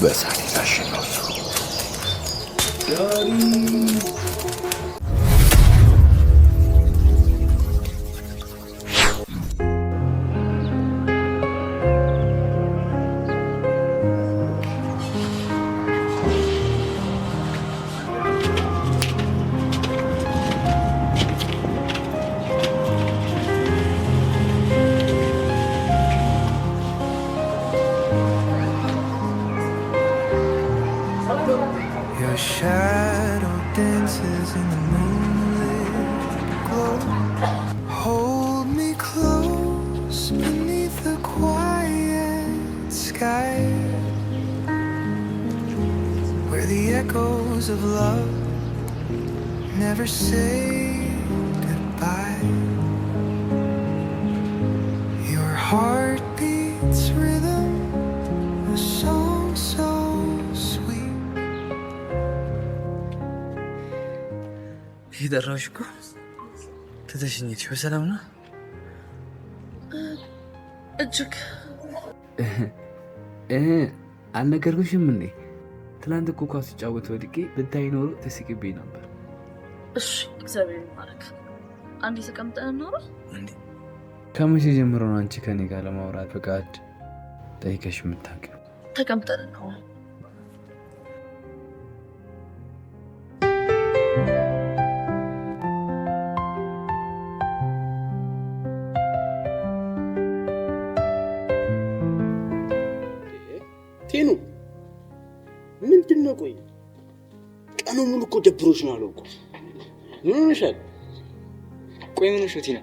በሳት ያሸነው ሰው Your shadow dances in the moonlit glow. Hold me close beneath the quiet sky, where the echoes of love never say goodbye. Your heart beats rhythm, a song so sweet. ይደራሽ እኮ ተተሽኝት በሰላም ነው እጅግ አልነገርኩሽም እንዴ? ትላንት እኮ ኳስ ሲጫወት ወድቄ ብታይ ኖሮ ተስቂብኝ ነበር። እሺ እግዚአብሔር ይባረክ። አንዴ ተቀምጠን እናውራ እንዴ? ከመቼ ጀምሮ ነው አንቺ ከኔ ጋር ለማውራት ፈቃድ ጠይቀሽ የምታውቂው? ተቀምጠን እናውራ። ቴኑ ምንድነው? ቆይ ቀኑ ሙሉ እኮ ደብሮሽ ነው አለው እኮ። ምን ሆነሻል? ቆይ ምን ሆነሽ ቲና?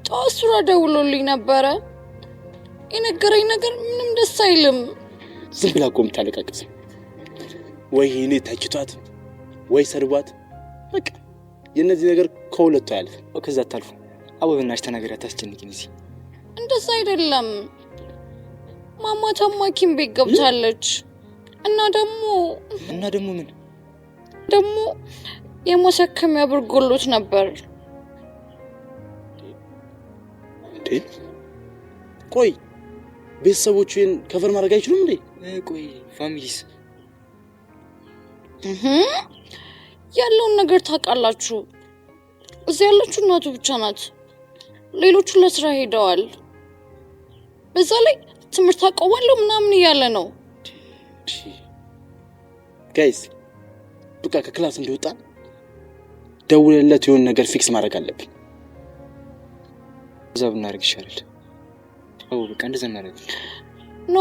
ጠዋት ሱራ ደውሎልኝ ነበረ። የነገረኝ ነገር ምንም ደስ አይልም። ዝም ብላ እኮ የምታለቃቅስ ወይ እኔ ታጭቷት ወይ ሰርቧት፣ በቃ የነዚህ ነገር ከሁለቱ ያልፍ ከዛ ታልፉ። አወብናሽ ተናገር፣ አታስጨንቂኝ። እዚህ እንደዛ አይደለም። ማማ ታማኪም ቤት ገብታለች እና ደግሞ ምን ደግሞ የማሳከሚያ ብር ጎሎት ነበር። ቆይ ቤተሰቦቹን ከቨር ማድረግ አይችሉም እንዴ? ቆይ ፋሚሊስ ያለውን ነገር ታውቃላችሁ። እዚህ ያለችው እናቱ ብቻ ናት። ሌሎቹ ለስራ ሄደዋል። በዛ ላይ ትምህርት አቆማለሁ ምናምን እያለ ነው። ጋይስ በቃ ከክላስ እንደወጣ ደውለለት የሆነ ነገር ፊክስ ማድረግ አለብን። እዛ ብናደርግ ይሻላል። አዎ በቃ እንደዛ እናደርግ። ኖ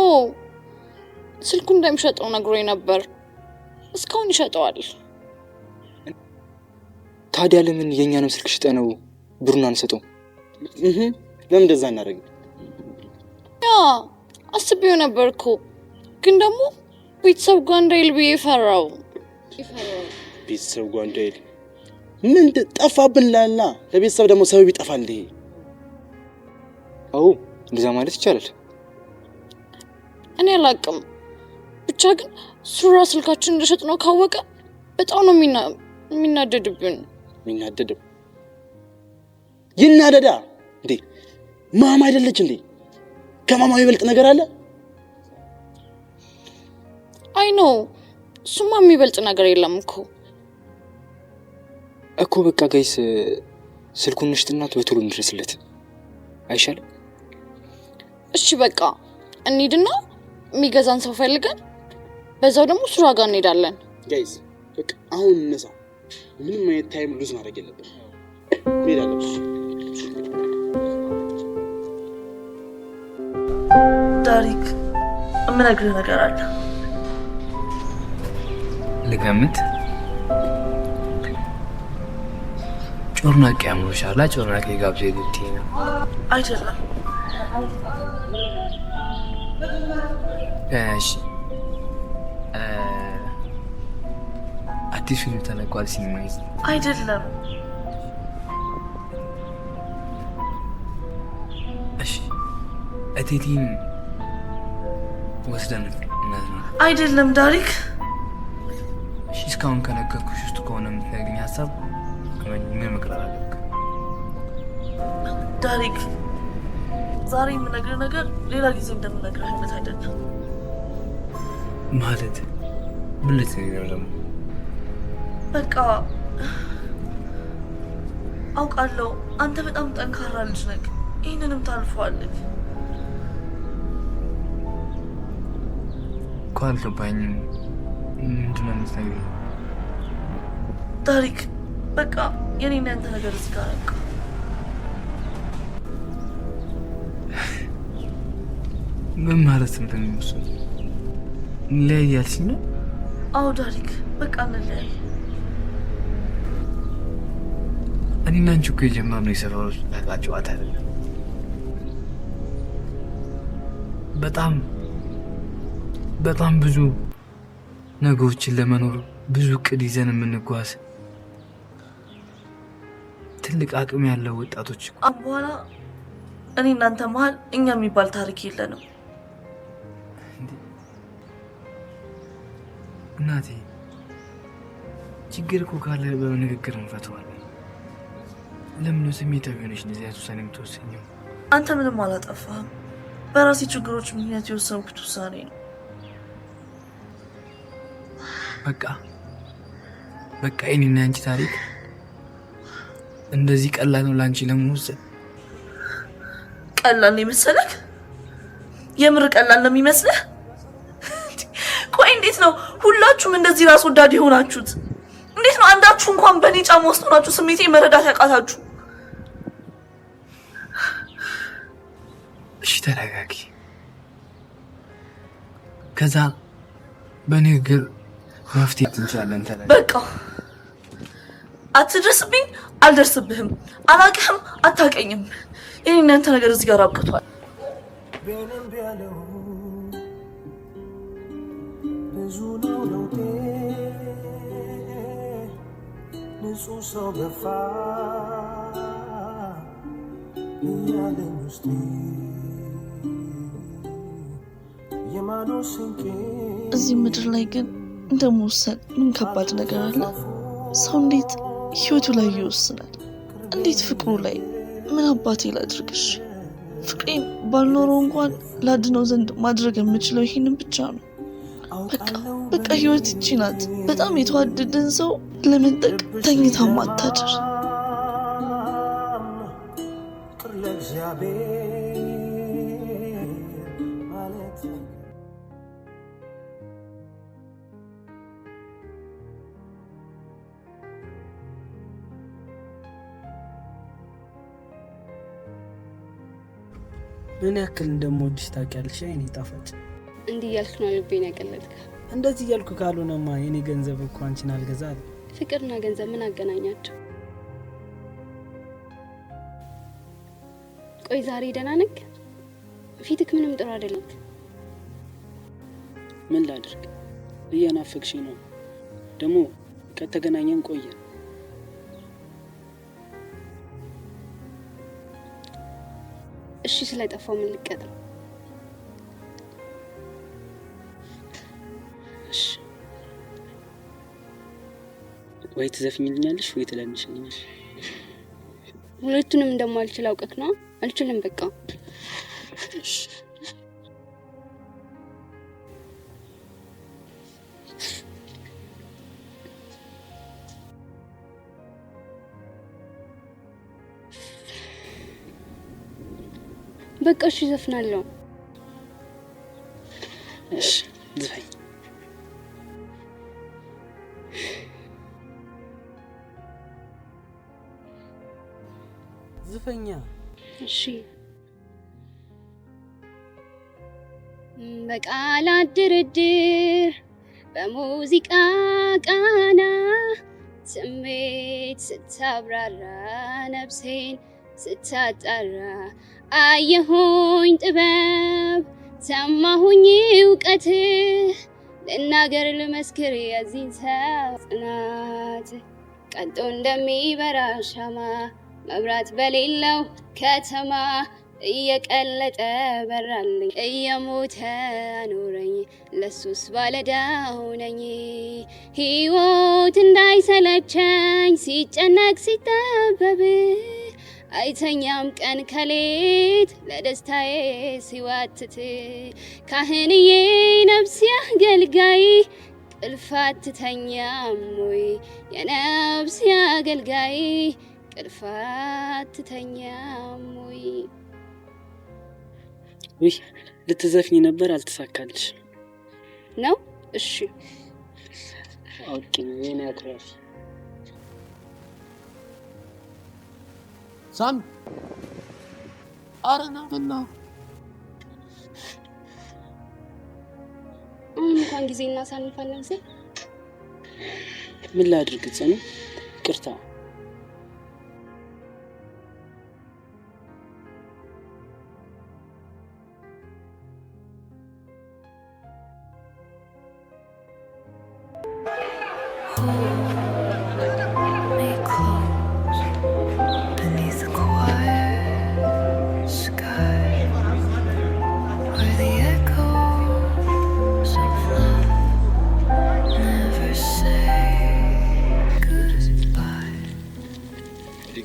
ስልኩ እንደሚሸጠው ነግሮኝ ነበር። እስካሁን ይሸጠዋል። ታዲያ ለምን የኛንም ስልክ ሽጠነው ብሩን አንሰጠው? ለምን እንደዛ እናደርግ? ያ አስቤው ነበርኩ፣ ግን ደግሞ ቤተሰብ ጋር እንዳይል ብዬ ፈራው። ቤተሰብ ጋር እንዳይል ምን ጠፋብን ላላ? ለቤተሰብ ደግሞ ሰበብ ይጠፋል እንዴ? አዎ እንደዛ ማለት ይቻላል። እኔ አላቅም። ብቻ ግን ሱራ ስልካችን እንደሸጥ ነው ካወቀ በጣም ነው የሚናደድብን። የሚናደደው ይናደዳ እንዴ? ማማ አይደለች እንዴ? ከማማ ይበልጥ ነገር አለ? አይ ኖ እሱማ የሚበልጥ ነገር የለም እኮ በቃ ጋይስ ስልኩን እንሽጥና በቶሎ እንድረስለት አይሻልም? እሺ በቃ እንሂድና የሚገዛን ሰው ፈልገን በዛው ደግሞ ሱራ ጋር እንሄዳለን። ጋይስ በቃ አሁን እንነሳ። ምንም አይነት ታይም ሉዝ ማድረግ የለብንም። እንሄዳለን። ዳሪክ እምነግርህ ነገር አለ። ልገምት። ጮርናቄ አምሮሻላ? ጮርናቄ ጋብዜ ልትይ ነው? አይደለም። እሺ አዲስ ፊልም ተለቋል ሲኒማ ይዘ? አይደለም። እሺ እቴቲን ወስደን እናዝና? አይደለም ዳሪክ። እሺ እስካሁን ከነገርኩሽ ውስጥ ከሆነ የምትነግሪኝ ሀሳብ ምን መቅረር አለብክ? ዳሪክ ዛሬ የምነግርህ ነገር ሌላ ጊዜ እንደምነግርህ አይነት አይደለም። ማለት ምን ልትነግረኝ ነው ደግሞ? በቃ አውቃለሁ አንተ በጣም ጠንካራ ልጅ ነህ። ይህንንም ታልፈዋለህ። እኮ አልገባኝም። ምንድን ነው የምትነግሪኝ? ታሪክ በቃ የኔና ያንተ ነገር እዚህ ጋር በቃ ምን ማለት እንደሚመስል እንለያያልሽ ነው? አዎ ታሪክ በቃ እንለያይ። እኔና አንቺ እኮ የጀመርነው የሰፈር ውስጥ ጨዋታ አይደለም። በጣም ብዙ ነገሮችን ለመኖር ብዙ እቅድ ይዘን የምንጓዝ ትልቅ አቅም ያለው ወጣቶች። አሁን በኋላ እኔ እናንተ መሀል እኛ የሚባል ታሪክ የለንም። እናቴ ችግር እኮ ካለ በንግግር እንፈተዋለን። ለምን ስሜታዊ ሆነሽ እንደዚህ አይነት ውሳኔ የምትወስኚው? አንተ ምንም አላጠፋህም። በራሴ ችግሮች ምክንያት የወሰንኩት ውሳኔ ነው። በቃ የኔና አንቺ ታሪክ እንደዚህ ቀላል ነው ለአንቺ ለመወሰን? ቀላል ነው የመሰለህ? የምር ቀላል ነው የሚመስልህ? ቆይ እንዴት ነው ሁላችሁም እንደዚህ ራስ ወዳድ የሆናችሁት? እንዴት ነው አንዳችሁ እንኳን በእኔ ጫማ ውስጥ ሆናችሁ ስሜቴ መረዳት ያቃታችሁ? እሺ ተረጋጊ። ከዛ በንግግር መፍትሄ እንችላለን። በቃ አትድረስብኝ፣ አልደርስብህም፣ አላቅህም፣ አታቀኝም። የኔ እናንተ ነገር እዚህ ጋር አብቅቷል። ብዙ ነው ለውጤ ንጹህ ሰው ገፋ እያለኝ ውስጤ እዚህ ምድር ላይ ግን እንደመወሰን ምን ከባድ ነገር አለ? ሰው እንዴት ህይወቱ ላይ ይወስናል? እንዴት ፍቅሩ ላይ? ምን አባቴ ላድርግሽ? ፍቅሬን ባልኖረው እንኳን ላድነው ዘንድ ማድረግ የምችለው ይሄንን ብቻ ነው። በቃ ህይወት ይቺ ናት። በጣም የተዋደደን ሰው ለመንጠቅ ተኝታ ማታድር። ምን ያክል እንደምወድሽ ታውቂያለሽ የኔ ጣፋጭ። እንዲህ እያልክ ነው ልቤን ያቀለጥከው? እንደዚህ እያልኩ ካልሆነማ የኔ ገንዘብ እኮ አንቺን አልገዛል። ፍቅርና ገንዘብ ምን አገናኛቸው? ቆይ ዛሬ ደህና ነህ? ፊትክ ምንም ጥሩ አይደለም። ምን ላድርግ? እየናፈቅሽኝ ነው። ደግሞ ከተገናኘን ቆየ። እሺ ስለጠፋው ምን ልቀጥል? እሺ ወይ ትዘፍኝልኛለሽ ወይ ትለምሽልኛለሽ? ሁለቱንም እንደማልችል አውቀክ ነው? አልችልም በቃ። እሺ በቃ እሺ ዘፍናለሁ። እሺ ዝፈኝ። ዝፈኛ። እሺ በቃላት ድርድር በሙዚቃ ቃና ስሜት ስታብራራ ነፍሴን ስታጣራ አየሁኝ ጥበብ ሰማሁኝ እውቀት ልናገር ልመስክር የዚህን ሰው ጽናት ቀልጦ እንደሚበራ ሻማ መብራት በሌለው ከተማ እየቀለጠ በራልኝ እየሞተ አኖረኝ ለሱስ ባለዳው ነኝ ሕይወት እንዳይሰለቸኝ ሲጨነቅ ሲጠበብ አይተኛም ቀን ከሌት ለደስታዬ ሲዋትት ካህንዬ ነፍስ ያገልጋይ ቅልፋት ትተኛም ወይ የነፍስ ያገልጋይ ቅልፋት ትተኛም ወይ ልትዘፍኝ ነበር አልተሳካልሽ ነው እሺ ኦኬ የኔ አክራሽ ሳም አረና በላ እንኳን ጊዜ እናሳልፋለን ዘ ምን ላድርግ ጽኑ ቅርታ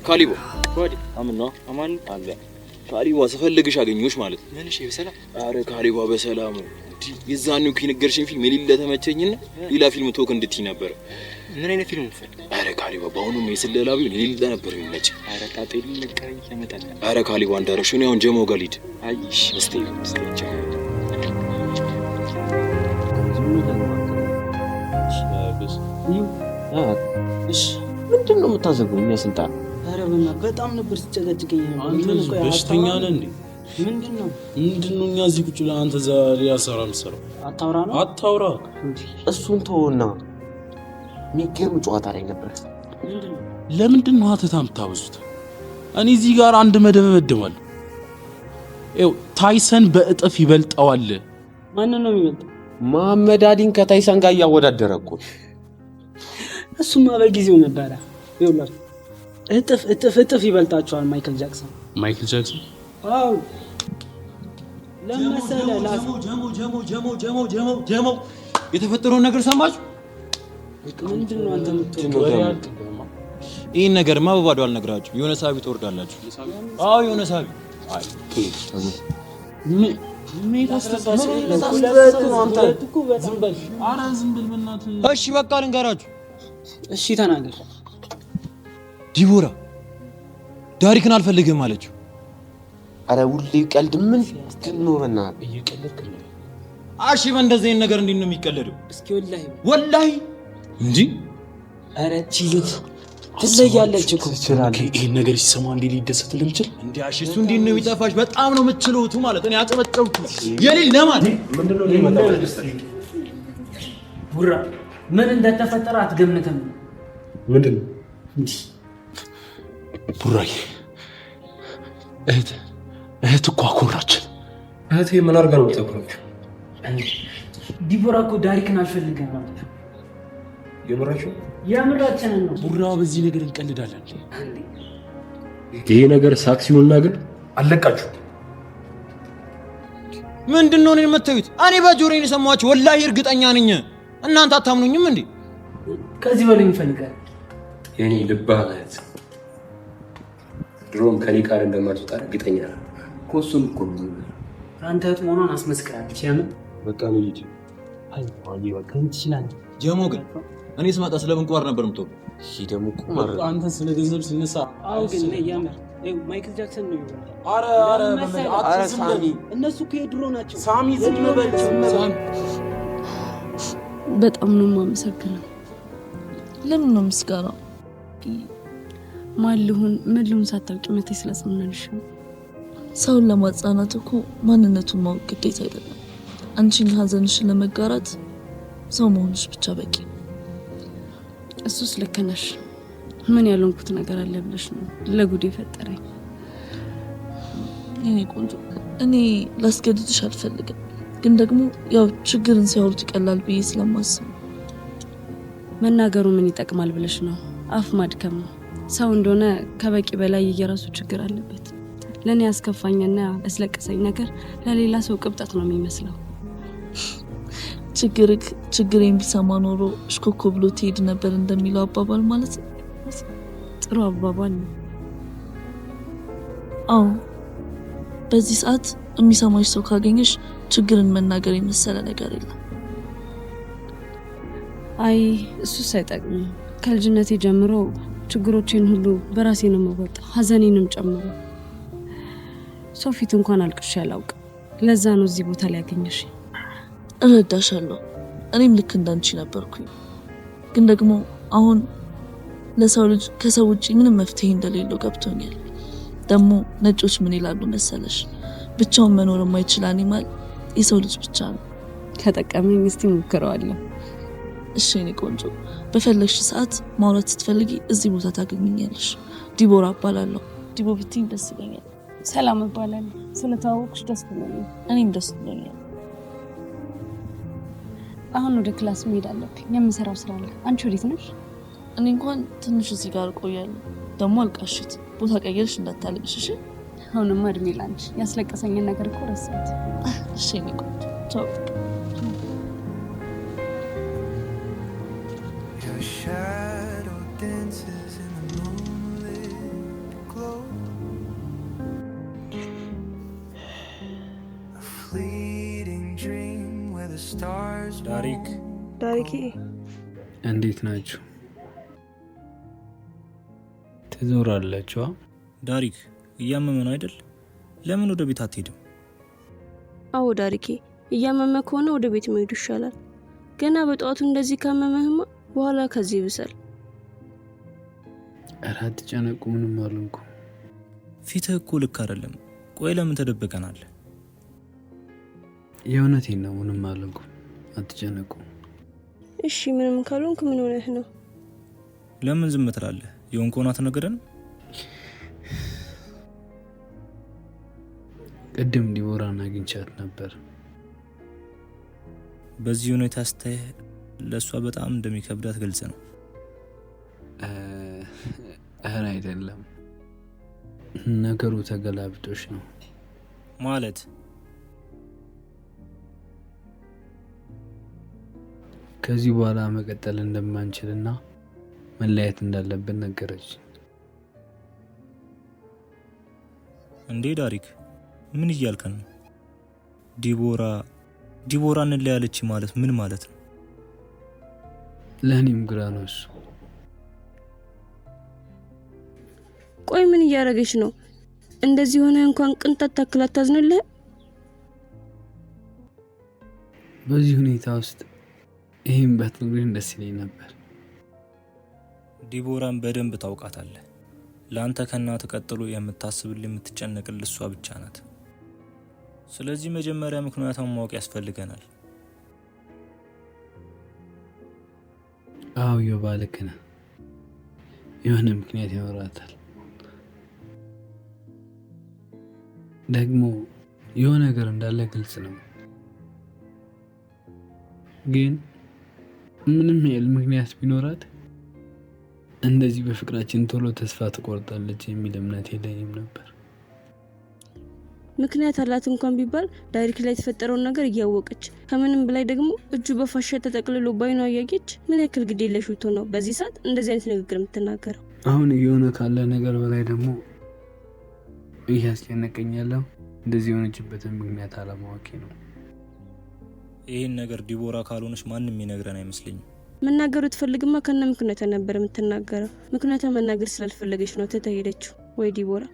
ካሊቦ ወዲ አምና አማን አለ ካሊቦ ስፈልግሽ አገኘሁሽ ማለት ምን እሺ በሰላም አረ ካሊቦ በሰላም የዛኔው ከነገርሽኝ ፊልም የሌለ ተመቸኝና ሌላ ፊልም ቶክ እንድትይ ነበር ምን አይነት ፊልም ፈልግ አረ ካሊቦ በአሁኑ የስለላው ሌላ ነበር የሚመች አረ ጣጤል ልቀይ ያመጣል አረ ካሊቦ አንዳረሽ ነው አሁን ጀሞ ጋሊድ አይሽ እስቲ እሺ ምንድነው የምታዘጉኝ ስልጣን አረ በጣም ነበር ሲጨቀጭቀኝ አንተ በሽተኛ ነህ እንዴ ምንድነው እኛ እዚህ ቁጭ ብለን አንተ ዛሬ ያሰራም ሰራው አታውራ እሱን ተወና ሚገርም ጨዋታ ላይ ነበር ለምንድን ነው አተታም ታውዙት እኔ እዚህ ጋር አንድ መደብ እበድማለሁ ታይሰን በእጥፍ ይበልጣዋል ማን ነው የሚበልጠው መሐመድ አሊን ከታይሰን ጋር ያወዳደረ እኮ እሱማ በጊዜው ነበር ይውላል እጥፍ ይበልጣቸዋል ማይክል ጃክሰን አው ለምሳሌ ጀሞ የተፈጠረውን ነገር ሰማችሁ ምንድነው አንተ የምትወው ይሄን ነገርማ በባዶ አልነግራችሁ የሆነ ሳቢ ትወርዳላችሁ አው የሆነ ሳቢ አይ እሺ በቃ ልንገራችሁ እሺ ተናገር ዲቦራ ዳሪክን አልፈልግም አለችው አረ ሁሌ ቀልድ ምን ነው በእናትህ እየቀለድክ ነው አሺ በእንደዚህ ነገር እንዴት ነው የሚቀለደው እስኪ ወላሂ እንጂ አረ ቺልት ትለያለች እኮ ይሄ ነገር ሲሰማ እንዴ ሊደሰትልኝ ይችላል እንዴ አሺ እሱ እንዴት ነው የሚጠፋሽ በጣም ነው የምትችሉት ማለት እኔ አጨበጨብኩ የሌል ለማን ምንድነው ሊመጣው ቡራ ምን እንደተፈጠረ አትገምተም ምንድነው ቡራዬ እህት እኮ አኮራች እህቴ ምን አድርጋ ነው የምታኮራችሁ ዲቦራ እኮ ዳሪክን አልፈልግም ማለት ነው የምራችንን ነው ቡራ በዚህ ነገር እንቀልዳለን ይሄ ነገር ሳክሲውና ግን አለቃችሁ ምንድነው እኔን የምታዩት እኔ በጆሮዬ ሰማችሁ ወላሂ እርግጠኛ ነኝ እናንተ አታምኑኝም እንዴ ከዚህ በላይ እንፈልጋለን የኔ ልባለት ድሮም ከኔ ቃል እንደማትወጣ እርግጠኛ ነኝ ኮሱም እኮ አንተ መሆኗን አስመስክራለች ያምን በቃ ነው ይጂ አይ በቃ እንችላለን ጀሞ ግን እኔ ስመጣ ስለምንቋር ነበር ምትው እሺ ደግሞ ቁማር አንተ ስለ ገንዘብ ሲነሳ አው ግን ያመር ማይክል ጃክሰን ነው ይባላል አረ ሳሚ እነሱ ከድሮ ናቸው ሳሚ ዝም በል ሳሚ በጣም ነው የማመሰግነው ለምን ነው ምስጋናው ማልሁን ምልሁን ሳታውቂ መቴ ስለሰምነንሽ ሰውን ለማጽናናት እኮ ማንነቱን ማወቅ ግዴታ አይደለም አንቺን ሀዘንሽን ለመጋራት ሰው መሆንሽ ብቻ በቂ እሱስ ልክ ነሽ ምን ያልሆንኩት ነገር አለ ብለሽ ነው ለጉድ የፈጠረኝ የኔ ቆንጆ እኔ ላስገድድሽ አልፈልግም ግን ደግሞ ያው ችግርን ሲያወሩት ይቀላል ብዬ ስለማስብ መናገሩ ምን ይጠቅማል ብለሽ ነው አፍ ማድከም ነው ሰው እንደሆነ ከበቂ በላይ የራሱ ችግር አለበት ለኔ ያስከፋኝና ያስለቀሰኝ ነገር ለሌላ ሰው ቅብጠት ነው የሚመስለው ችግሬን ቢሰማ ኖሮ እሽኮኮ ብሎ ትሄድ ነበር እንደሚለው አባባል ማለት ነው ጥሩ አባባል ነው አዎ በዚህ ሰዓት የሚሰማሽ ሰው ካገኘሽ ችግርን መናገር የመሰለ ነገር የለም። አይ እሱስ አይጠቅምም። ከልጅነቴ ጀምሮ ችግሮቼን ሁሉ በራሴ ነው የምወጣው፣ ሀዘኔንም ጨምሮ። ሰው ፊት እንኳን አልቅሼ አላውቅም። ለዛ ነው እዚህ ቦታ ላይ ያገኘሽ። እረዳሻለሁ። እኔም ልክ እንዳንቺ ነበርኩኝ። ግን ደግሞ አሁን ለሰው ልጅ ከሰው ውጪ ምንም መፍትሄ እንደሌለው ገብቶኛል። ደግሞ ነጮች ምን ይላሉ መሰለሽ? ብቻውን መኖር የማይችል አኒማል የሰው ልጅ ብቻ ነው። ከጠቀመኝ እስቲ ሞክረዋለሁ። እሺ እኔ ቆንጆ፣ በፈለግሽ ሰዓት ማውራት ስትፈልጊ እዚህ ቦታ ታገኘኛለሽ። ዲቦራ እባላለሁ። ዲቦ ብትይኝ ደስ ይለኛል። ሰላም እባላለሁ። ስለተዋወቅሽ ደስ ብሎኛል። እኔም ደስ ብሎኛል። አሁን ወደ ክላስ መሄድ አለብኝ። የምሰራው ስራ አለ። አንቺ ወዴት ነሽ? እኔ እንኳን ትንሽ እዚህ ጋር እቆያለሁ። ደግሞ አልቃሽት ቦታ ቀየርሽ እንዳታለቅሽ እሺ? አሁንማ እድሜ ላንቺ። ያስለቀሰኝን ነገር እኮ ረሳሁት። እሺ እኔ ቆንጆ ቻው። Your shadow dances in the moonlit glow. A fleeting dream where the stars ዳሪክ ዳሪኬ እንዴት ናችሁ? ትዞራላችሁ? ዳሪክ እያመመ ነው አይደል? ለምን ወደ ቤት አትሄድም? አዎ ዳሪኬ፣ እያመመ ከሆነ ወደ ቤት መሄዱ ይሻላል። ገና በጠዋቱ እንደዚህ ካመመህማ በኋላ ከዚህ ይብሳል። ኧረ አትጨነቁ፣ ምንም አልሆንኩም። ፊትህ እኮ ልክ አይደለም። ቆይ ለምን ተደብቀናል? የእውነቴን ነው፣ ምንም አልሆንኩም። አትጨነቁ። እሺ ምንም ካልሆንክ ምን ሆነህ ነው? ለምን ዝም ትላለህ? የሆንከውን አትነግረንም? ቅድም ዲቦራን አግኝቻት ነበር። በዚህ ሁኔታ ስታይህ ለእሷ በጣም እንደሚከብዳት ግልጽ ነው። ኧረ አይደለም፣ ነገሩ ተገላብጦሽ ነው። ማለት ከዚህ በኋላ መቀጠል እንደማንችልና መለያየት እንዳለብን ነገረች። እንዴ ዳሪክ፣ ምን እያልከን ነው? ዲቦራ እንለያለች ማለት ምን ማለት ነው? ለእኔም ግራ ነው እሱ። ቆይ ምን እያደረገች ነው? እንደዚህ ሆነ እንኳን ቅንጣት ታክል አታዝንልህ? በዚህ ሁኔታ ውስጥ ይህም ባትነግሪኝ ደስ ይለኝ ነበር። ዲቦራን በደንብ ታውቃታለህ። ለአንተ ከእናትህ ቀጥሎ የምታስብልህ የምትጨነቅልህ እሷ ብቻ ናት። ስለዚህ መጀመሪያ ምክንያቱን ማወቅ ያስፈልገናል። አዎ ዮባ ልክ ነህ። የሆነ ምክንያት ያወራታል። ደግሞ የሆነ ነገር እንዳለ ግልጽ ነው። ግን ምንም ያህል ምክንያት ቢኖራት እንደዚህ በፍቅራችን ቶሎ ተስፋ ትቆርጣለች የሚል እምነት የለኝም ነበር። ምክንያት አላት እንኳን ቢባል ዳሪክ ላይ የተፈጠረውን ነገር እያወቀች ከምንም በላይ ደግሞ እጁ በፋሻ ተጠቅልሎ ባይኗ እያየች ምን ያክል ግድ የለሽ ነው በዚህ ሰዓት እንደዚህ አይነት ንግግር የምትናገረው? አሁን እየሆነ ካለ ነገር በላይ ደግሞ እያስጨነቀኝ ያለው እንደዚህ የሆነችበትን ምክንያት አለማወቄ ነው። ይህን ነገር ዲቦራ ካልሆነች ማንም ይነግረን አይመስለኝም። መናገሩ ትፈልግማ ከነ ምክንያቷ ነበር የምትናገረው። ምክንያቷ መናገር ስላልፈለገች ነው ተተሄደችው። ወይ ዲቦራ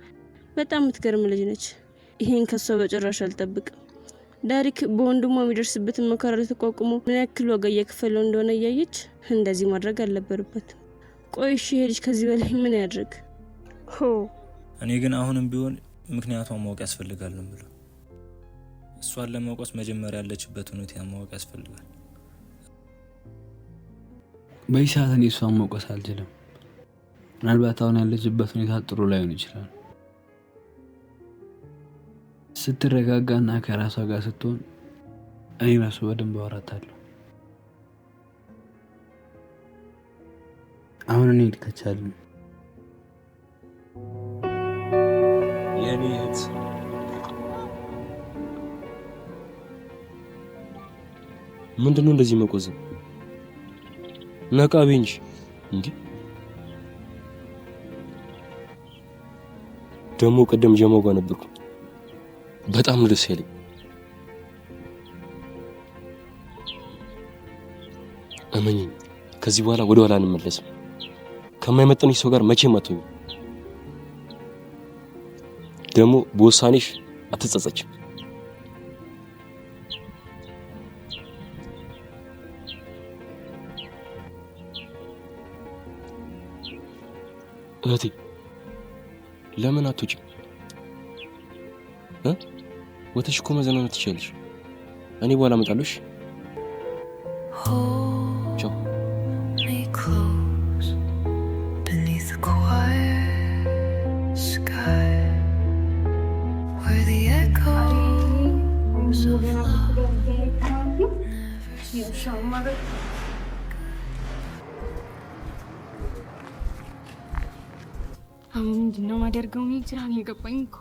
በጣም የምትገርም ልጅ ነች። ይሄን ከሷ በጭራሽ አልጠብቅም። ዳሪክ በወንድሟ የሚደርስበትን መከራ ተቋቁሞ ምን ያክል ዋጋ እየከፈለው እንደሆነ እያየች እንደዚህ ማድረግ አልነበረበትም። ቆይ እሺ ይሄ ልጅ ከዚህ በላይ ምን ያድርግ? እኔ ግን አሁንም ቢሆን ምክንያቷን ማወቅ ያስፈልጋል ነው የምለው። እሷን ለማወቅ መጀመሪያ ያለችበት ሁኔታ ማወቅ ያስፈልጋል። በዚህ ሰዓት እኔ እሷን መውቀስ አልችልም። ምናልባት አሁን ያለችበት ሁኔታ ጥሩ ላይሆን ይችላል። ስትረጋጋና ከራሷ ጋር ስትሆን እኔ ራሱ በደንብ አወራታለሁ። አሁን እኔ ልከቻለሁ። የኔ እህት ምንድነው እንደዚህ መቆዘም? ነቃቢ እንጂ እንዴ! ደግሞ ቀደም ጀማው ጋር ነበርኩ። በጣም ነው ደስ ያለኝ። እመኚኝ፣ ከዚህ በኋላ ወደ ኋላ አንመለስም። ከማይመጥንሽ ሰው ጋር መቼም አትሆኚም። ደግሞ በውሳኔሽ አትጸጸችም። እህቴ ለምን አትወጪም? ወተሽ እኮ መዝናናት ትችያለሽ። እኔ በኋላ እመጣለሁ። ቻው። አሁን ምንድነው ማደርገው? ምን ይችላል የገባኝ እኮ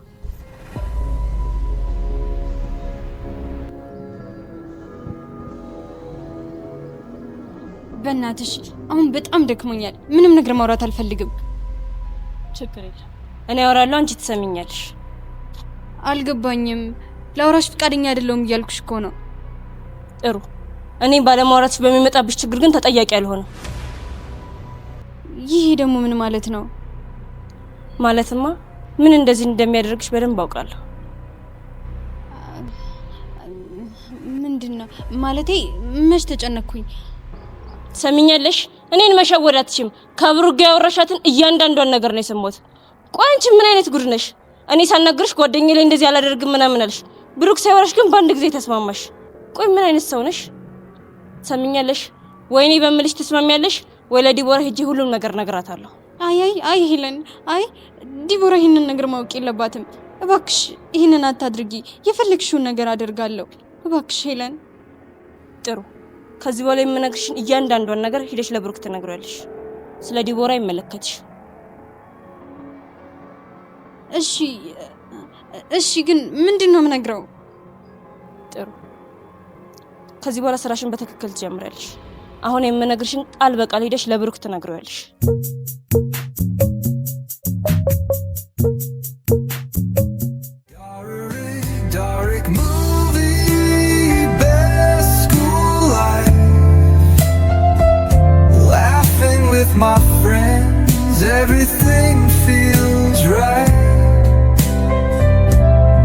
በእናትሽ አሁን በጣም ደክሞኛል። ምንም ነገር ማውራት አልፈልግም። ችግር የለም እኔ አወራለሁ፣ አንቺ ትሰሚኛለሽ። አልገባኝም። ላውራሽ ፈቃደኛ አይደለሁም እያልኩሽ እኮ ነው። ጥሩ፣ እኔ ባለማውራትሽ በሚመጣብሽ ችግር ግን ተጠያቂ አልሆንም። ይሄ ደግሞ ምን ማለት ነው? ማለትማ ምን እንደዚህ እንደሚያደርግሽ በደንብ አውቃለሁ። ምንድነው ማለቴ? መች ተጨነኩኝ? ሰሚኛለሽ? እኔን መሸወድ አትችም። ከብሩክ ጋር ያወራሻትን እያንዳንዷን ነገር ነው የሰማሁት። ቆይ አንቺ ምን አይነት ጉድ ነሽ? እኔ ሳናግርሽ ጓደኛዬ ላይ እንደዚህ አላደርግም ምናምን አልሽ። ብሩክ ሳይወራሽ ግን በአንድ ጊዜ ተስማማሽ። ቆይ ምን አይነት ሰው ነሽ? ሰሚኛለሽ? ወይኔ በምልሽ ትስማሚያለሽ ወይ ለዲቦራ ሄጄ ሁሉም ነገር ነግራታለሁ። አይ ሄለን፣ አይ ዲቦራ ይሄንን ነገር ማወቅ የለባትም። እባክሽ ይሄንን አታድርጊ። የፈለግሽውን ነገር አደርጋለሁ። እባክሽ ሄለን። ጥሩ፣ ከዚህ በኋላ የምነግርሽን እያንዳንዷን ነገር ሄደሽ ለብሩክ ትነግሪያለሽ። ስለ ዲቦራ አይመለከትሽ። እሺ፣ ግን ምንድነው የምነግረው? ጥሩ፣ ከዚህ በኋላ ስራሽን በትክክል ትጀምሪያለሽ። አሁን የምነግርሽን ቃል በቃል ሄደሽ ለብሩክ ትነግሪያለሽ። My friends, everything feels right.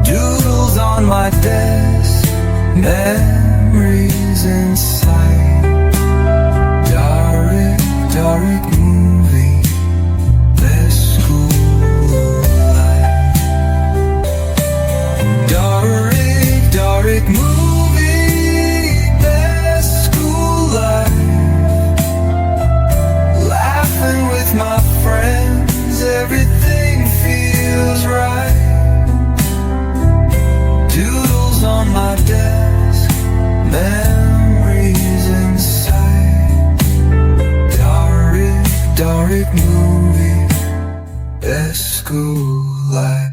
Doodles on my desk, memories inside. Dark movie, best school life. Dark movie, best school life. With my friends, everything feels right. Doodles on my desk, memories inside. Dark movie, best school life.